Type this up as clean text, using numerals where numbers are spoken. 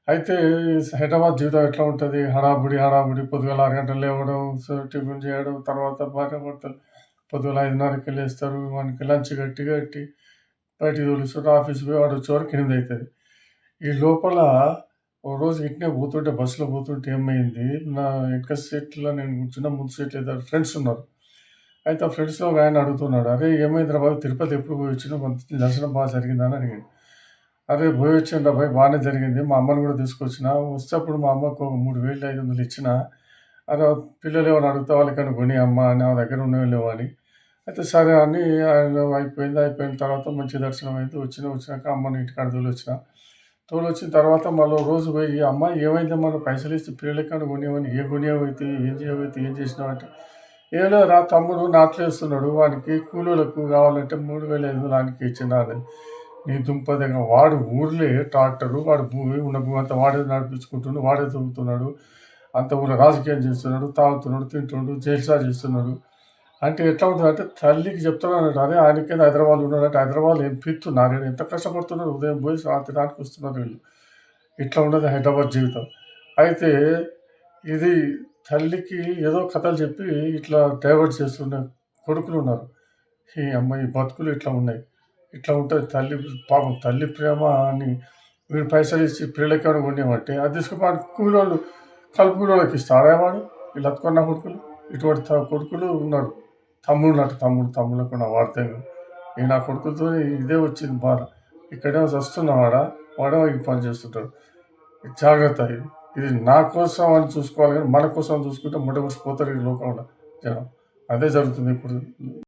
అయితే హైదరాబాద్ జీవితం ఎట్లా ఉంటది? హడావుడి, హడావుడి పొద్దుగాల 6 గంటలకు లేవడం, టిఫిన్ చేయడం, తర్వాత భార్యాభర్తలు పొద్దుగాల 5:30కి లేస్తారు. వానికి లంచ్ కట్టి బయటికి తోలిస్తారు. ఆఫీస్‌కి పోయి వాడు వచ్చేవరకు 8 అయితది. ఈ లోపల ఓ రోజు ఇట్నే పోతుంటే బస్సులో పోతుంటే ఏమైంది, నా వెనక సీట్‌లో నేను కూర్చున్నా, ముందు సీట్‌లో ఇద్దరు ఫ్రెండ్స్ ఉన్నారు. అయితే ఆ ఫ్రెండ్స్‌లో ఒకాయన అడుగుతున్నాడు, "అరేయ్! ఏమైందిరా బాబు తిరుపతి ఎప్పుడు పోయొచ్చినావు? దర్శనం బాగా జరిగిందా?" అని అడిగాడు. "అరే! పోయొచ్చానురా భాయ్ బానే జరిగింది. మా అమ్మని కూడా తీసుకొచ్చినా. వస్తే అప్పుడు మా అమ్మకు ఒక 3,500 ఇచ్చినా. అరే! పిల్లలేమన్నా అడిగితే వాళ్ళకేమన్నా కొనియమ్మా నా దగ్గర ఉన్నయో లేవో అని." అయితే సరే అని ఆయన అయిపోయింది. అయిపోయిన తర్వాత మంచి దర్శనం అయింది. వచ్చినాక అమ్మని ఇంటికాడ తోలొచ్చిన. తోలొచ్చిన తర్వాత మళ్ళో రోజు పోయి, "అమ్మ ఏమైందమ్మా నువ్వు పైసలిస్తే పిల్లలకేమన్నా కొనియమని, ఏం కొనియవైతివి? ఏం చేయవైతివి? ఏం చేసినావంటే?" "ఏం లేదురా తమ్ముడు నాట్లేస్తున్నాడు. వానికి కూలోళ్ళకు కావాలంటే 3,500 ఆనికి ఇచ్చినా" అన్నది. నీ దుంపదెంగ వాడు ఊర్లే ట్రాక్టరు, వాడు భూమి ఉన్న భూమి అంతా వాడే నడిపించుకుంటుండు, వాడే దున్నుతున్నాడు. అంత ఊర్లో రాజకీయం చేస్తున్నాడు, తాగుతున్నాడు, తింటుండు, జల్సా చేస్తున్నాడు. అంటే ఎట్లా ఉంటదంటే తల్లికి చెప్తున్నాడట, "అరే! ఆయనకేంది హైదరాబాద్‌లో ఉన్నాడంటే హైదరాబాద్‌లో ఏం పిత్తున్నారు? ఎంత కష్టపడుతున్నారు. ఉదయం పోయి రాత్రి దాకా వస్తున్నారు వీళ్ళు." ఇట్లా ఉండదు హైదరాబాద్ జీవితం. అయితే ఇది తల్లికి ఏదో కథలు చెప్పి ఇట్లా డైవర్ట్ చేస్తున్న కొడుకులున్నారు. ఈ అమ్మాయి బతుకులు ఇట్లా ఉన్నాయి. ఇట్లా ఉంటది తల్లి పాపం తల్లి ప్రేమ అని వీడు పైసలిచ్చి పిల్లలకేమైనా కొనియమంటే అది తీసుకుపోయి కూలోళ్ళు కలుపు కూలోళ్ళకి ఇస్తాడా వాడు? ఈ లతుకున్న కొడుకులు. ఇటువంటి కొడుకులు ఉన్నారు. తమ్ముళ్ళకున్న వార్తలు. ఈ నా కొడుకులతో ఇదే వచ్చింది బాధ. ఇక్కడేమో చస్తున్నావాడా, వాడేమో ఈ పని చేస్తుంటాడు. జాగ్రత్త ఇది. ఇది నా కోసం అని చూసుకోవాలి కానీ మన కోసం చూసుకుంటే మొట్టమొదటి పోతారు ఈ లోకంలో జనం. అదే జరుగుతుంది ఇప్పుడు.